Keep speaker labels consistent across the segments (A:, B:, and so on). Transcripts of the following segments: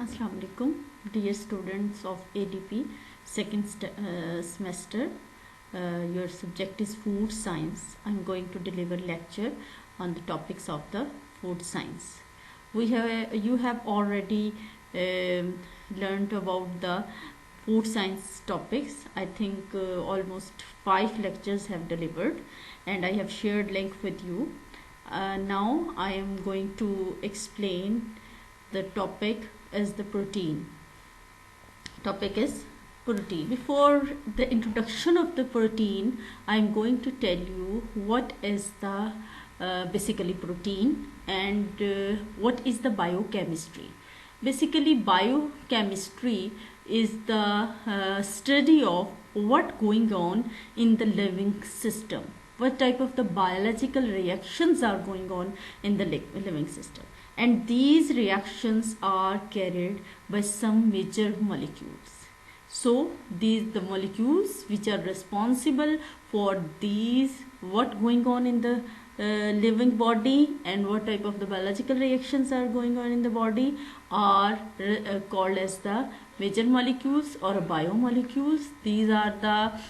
A: Assalamu alaikum, dear students of ADP second semester. Your subject is food science. I'm going to deliver lecture on the topics of the food science. You have already learned about the food science topics. I think almost 5 lectures have delivered, and I have shared link with you. Now I am going to explain the topic is the protein. Topic is protein. Before the introduction of the protein, I am going to tell you what is the basically protein and what is the biochemistry. Basically, biochemistry is the study of what going on in the living system. What type of the biological reactions are going on in the living system, and these reactions are carried by some major molecules. So the molecules which are responsible for these what going on in the living body and what type of the biological reactions are going on in the body are called as the major molecules or biomolecules. These are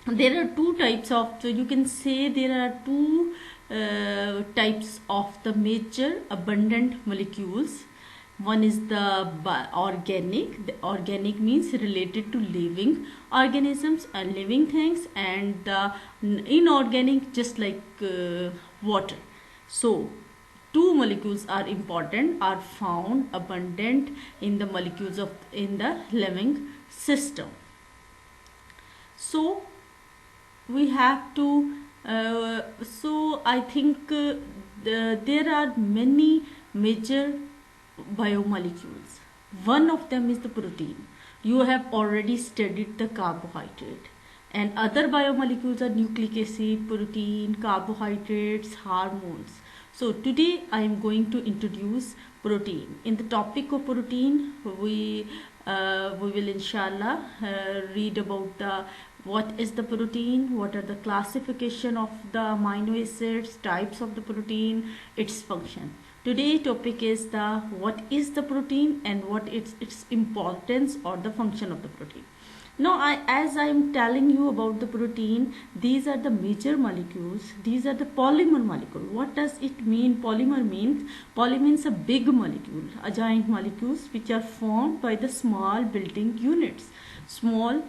A: there are two types of, you can say there are two types of the major abundant molecules. One is the organic. The organic means related to living organisms and living things, and the inorganic just like water. So two molecules are important, are found abundant in the molecules of in the living system. So we have to so I think there are many major biomolecules. One of them is the protein. You have already studied the carbohydrate, and other biomolecules are nucleic acid, protein, carbohydrates, hormones. So today I am going to introduce protein. In the topic of protein, we will inshallah read about the what is the protein, what are the classification of the amino acids, types of the protein, its function. Today topic is the what is the protein and what its importance or the function of the protein. Now as I am telling you about the protein, these are the major molecules. These are the polymer molecule. What does it mean? Polymer means a big molecule, a giant molecules which are formed by the small building units. Small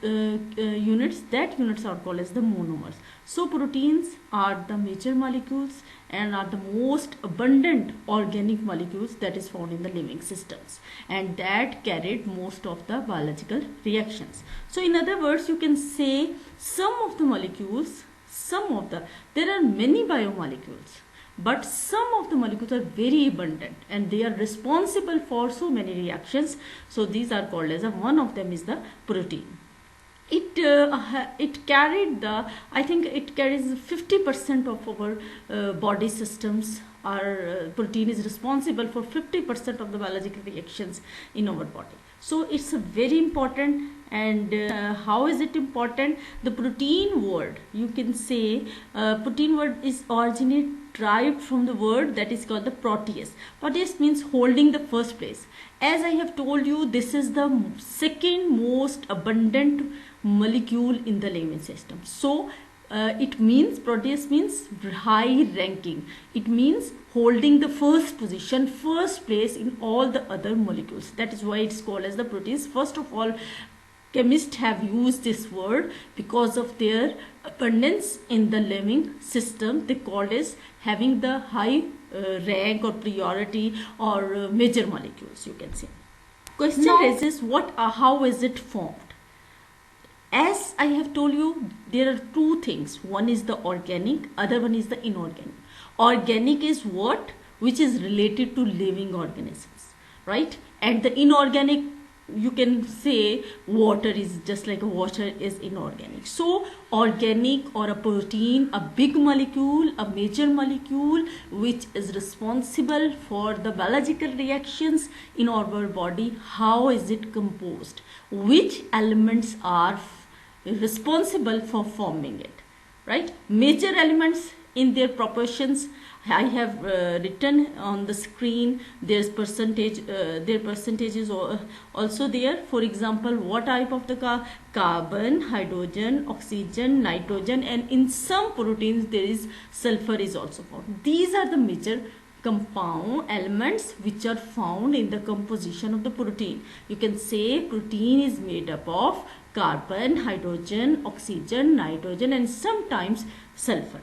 A: units, that units are called as the monomers. So proteins are the major molecules and are the most abundant organic molecules that is found in the living systems, and that carried most of the biological reactions. So in other words, you can say some of the molecules, there are many biomolecules, but some of the molecules are very abundant and they are responsible for so many reactions. So these are called as one of them is the protein. It carried I think it carries 50% of our body systems. Our protein is responsible for 50% of the biological reactions in our body. So it's a very important. And how is it important? The protein word, you can say protein word is derived from the word that is called the proteus. Proteus means holding the first place. As I have told you, this is the second most abundant molecule in the living system. So it means proteus means high ranking. It means holding the first position, first place in all the other molecules. That is why it's called as the proteus. First of all, chemists have used this word because of their abundance in the living system. They called as having the high rank or priority or major molecules, you can say. Question raises how is it formed? As I have told you, there are two things. One is the organic, other one is the inorganic. Organic is what? Which is related to living organisms, right? And the inorganic, you can say water is just like water is inorganic. So organic or a protein, a big molecule, a major molecule which is responsible for the biological reactions in our body. How is it composed? Which elements are responsible for forming it, right? Major elements in their proportions I have written on the screen. There's percentage, their percentage is also there. For example, what type of the carbon, hydrogen, oxygen, nitrogen, and in some proteins there is sulfur is also found. These are the major compound elements which are found in the composition of the protein. You can say protein is made up of carbon, hydrogen, oxygen, nitrogen, and sometimes sulfur.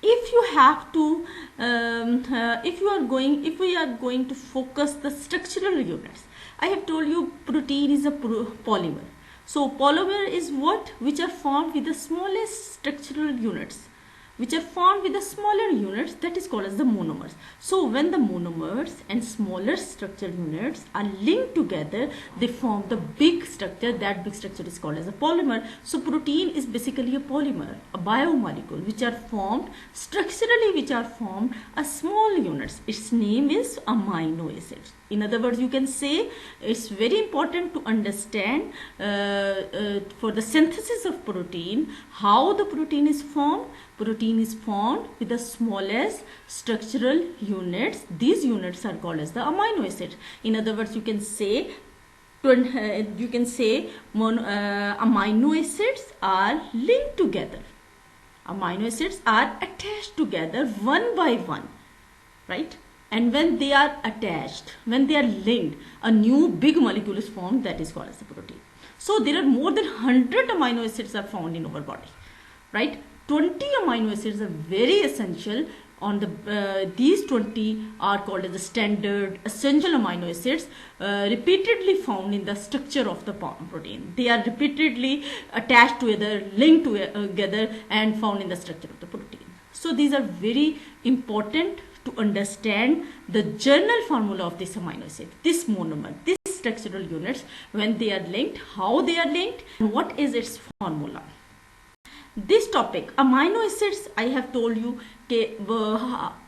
A: If you have to if we are going to focus the structural units, I have told you protein is a polymer. So polymer is what? Which are formed with the smallest structural units, which are formed with the smaller units, that is called as the monomers. So when the monomers and smaller structural units are linked together, they form the big structure. That big structure is called as a polymer. So protein is basically a polymer, a biomolecule, which are formed structurally, which are formed as small units. Its name is amino acids. In other words, you can say it's very important to understand for the synthesis of protein, how the protein is formed. Protein is formed with the smallest structural units. These units are called as the amino acids. In other words, you can say amino acids are linked together. Amino acids are attached together one by one, right? And when they are attached, when they are linked, a new big molecule is formed, that is called as the protein. So there are more than 100 amino acids are found in our body, right? 20 amino acids are very essential. On the these 20 are called as the standard essential amino acids, repeatedly found in the structure of the protein. They are repeatedly attached together, linked together, and found in the structure of the protein. So these are very important to understand the general formula of this amino acid, this monomer, these structural units, when they are linked, how they are linked, and what is its formula. This topic, amino acids, I have told you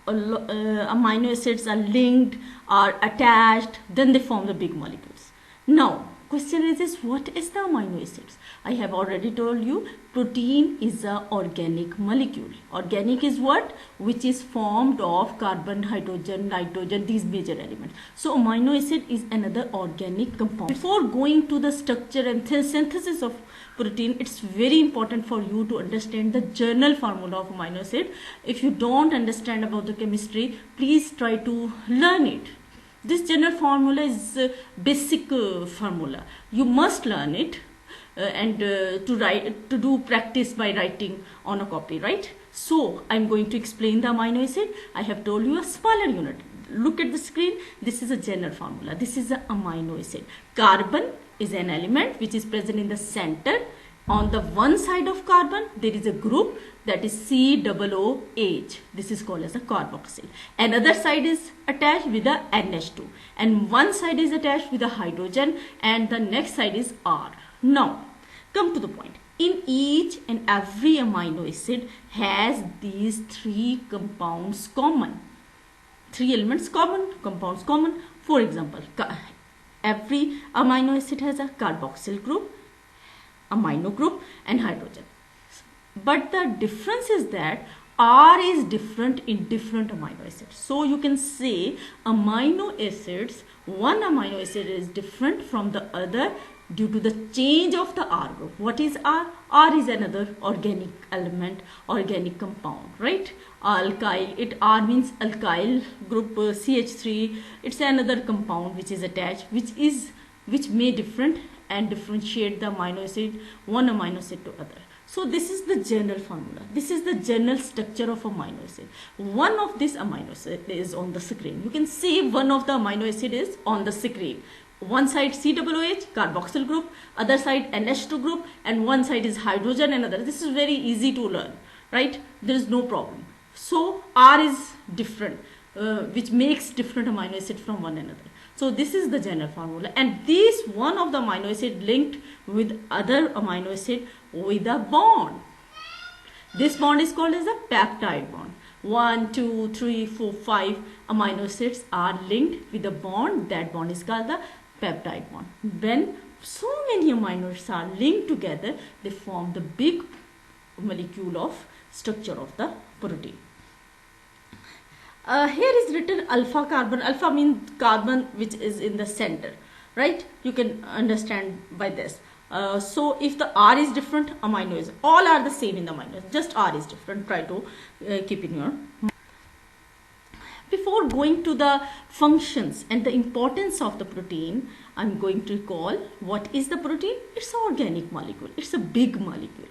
A: amino acids are linked, are attached, then they form the big molecules. Now, question is what is the amino acids? I have already told you protein is an organic molecule. Organic is what? Which is formed of carbon, hydrogen, nitrogen, these major elements. So amino acid is another organic compound. Before going to the structure and synthesis of protein, it's very important for you to understand the general formula of amino acid. If you don't understand about the chemistry, please try to learn it. This general formula is basic formula. You must learn it and to do practice by writing on a copy, right? So I'm going to explain the amino acid. I have told you a smaller unit. Look at the screen. This is a general formula. This is the amino acid. Carbon is an element which is present in the center. On the one side of carbon, there is a group that is COOH. This is called as a carboxyl. Another side is attached with the NH2. And one side is attached with the hydrogen. And the next side is R. Now, come to the point. In each and every amino acid has these three compounds common. Three elements common, compounds common. For example, every amino acid has a carboxyl group, amino group, and hydrogen. But the difference is that R is different in different amino acids. So you can say amino acids, one amino acid is different from the other due to the change of the R group. What is R? R is another organic element, organic compound, right? Alkyl, R means alkyl group, CH3. It's another compound which is attached, which may different and differentiate the amino acid, one amino acid to other. So this is the general formula. This is the general structure of amino acid. One of this amino acid is on the screen. You can see one of the amino acid is on the screen. One side COOH, carboxyl group, other side NH2 group, and one side is hydrogen and other. This is very easy to learn, right? There is no problem. So R is different, which makes different amino acid from one another. So this is the general formula, and this one of the amino acid linked with other amino acid with a bond. This bond is called as a peptide bond. 1, 2, 3, 4, 5 amino acids are linked with a bond. That bond is called the peptide bond. When so many amino acids are linked together, they form the big molecule of structure of the protein. Here is written alpha carbon. Alpha means carbon which is in the center, right? You can understand by this. So if the R is different, amino is, all are the same in the amino, just R is different. Try to keep in your. Before going to the functions and the importance of the protein, I'm going to recall what is the protein. It's an organic molecule. It's a big molecule.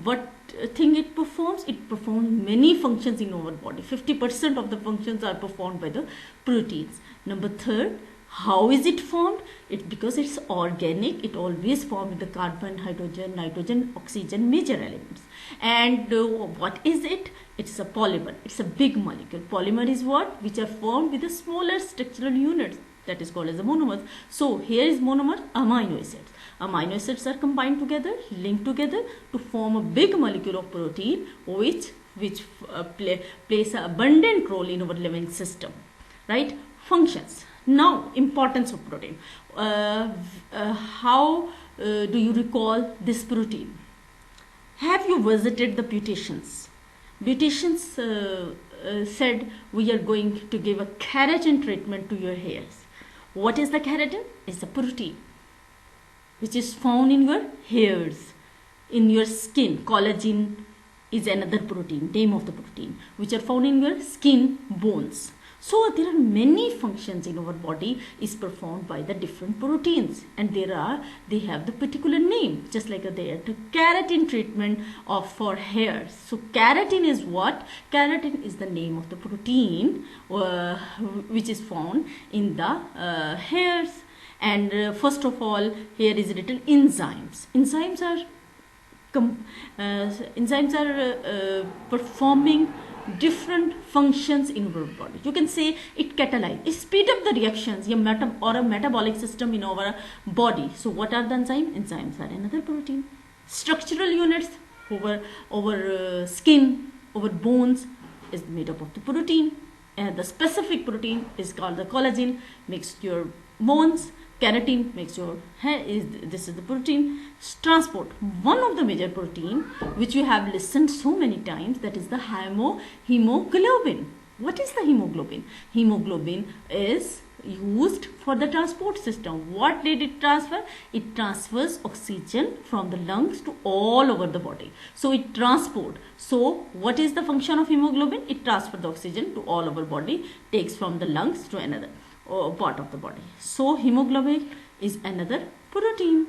A: What thing it performs? It performs many functions in our body. 50% of the functions are performed by the proteins. Number third, how is it formed? It's because it's organic. It always forms with the carbon, hydrogen, nitrogen, oxygen, major elements. And what is it? It's a polymer. It's a big molecule. Polymer is what? Which are formed with the smaller structural units. That is called as the monomers. So here is monomer, amino acids. Amino acids are combined together, linked together to form a big molecule of protein, which plays an abundant role in our living system. Right? Functions. Now, importance of protein. How do you recall this protein? Have you visited the beauticians? Beauticians said we are going to give a keratin treatment to your hairs. What is the keratin? It's a protein which is found in your hairs, in your skin. Collagen is another protein, name of the protein, which are found in your skin, bones. So there are many functions in our body is performed by the different proteins, and they have the particular name, just like there the keratin treatment for hairs. So keratin is what? Keratin is the name of the protein which is found in the hairs. And first of all, here is written enzymes. Enzymes are performing different functions in our body. You can say it catalyze, it speed up the reactions or a metabolic system in our body. So what are the enzymes? Enzymes are another protein. Structural units over skin, over bones is made up of the protein, and the specific protein is called the collagen, makes your bones. Keratin makes your hair. This is the protein. Transport, one of the major protein which you have listened so many times, that is the hemoglobin. What is the hemoglobin? Hemoglobin is used for the transport system. What did it transfer? It transfers oxygen from the lungs to all over the body. So it transport. So what is the function of hemoglobin? It transfers the oxygen to all over body, takes from the lungs to another part of the body. So hemoglobin is another protein.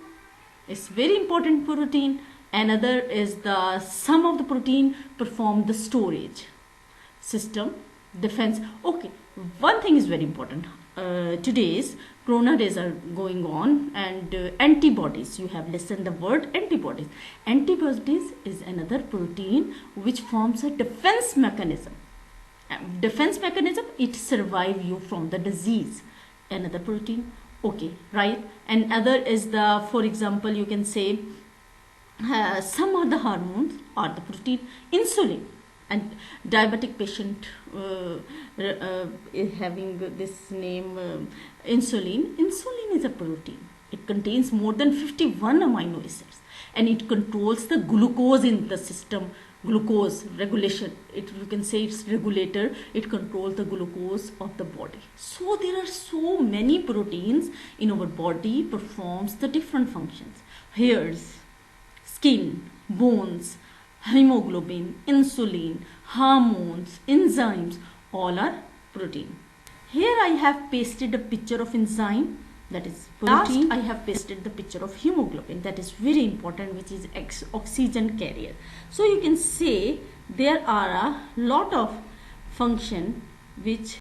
A: It's very important protein. Another is the sum of the protein perform the storage system, defense. Okay, one thing is very important. Today's corona days are going on, and antibodies, you have listened the word antibodies. Antibodies is another protein which forms a defense mechanism. Defense mechanism, it survive you from the disease. Another protein. Okay, right. And other is the, for example, you can say some of the hormones are the protein. Insulin, and diabetic patient having this name insulin. Insulin is a protein. It contains more than 51 amino acids, and it controls the glucose in the system. Glucose regulation, you can say it's regulator. It controls the glucose of the body. So there are so many proteins in our body, performs the different functions. Hairs, skin, bones, hemoglobin, insulin, hormones, enzymes, all are protein. Here I have pasted a picture of enzyme, that is protein. Last I have pasted the picture of hemoglobin, that is very important, which is oxygen carrier. So you can say there are a lot of function which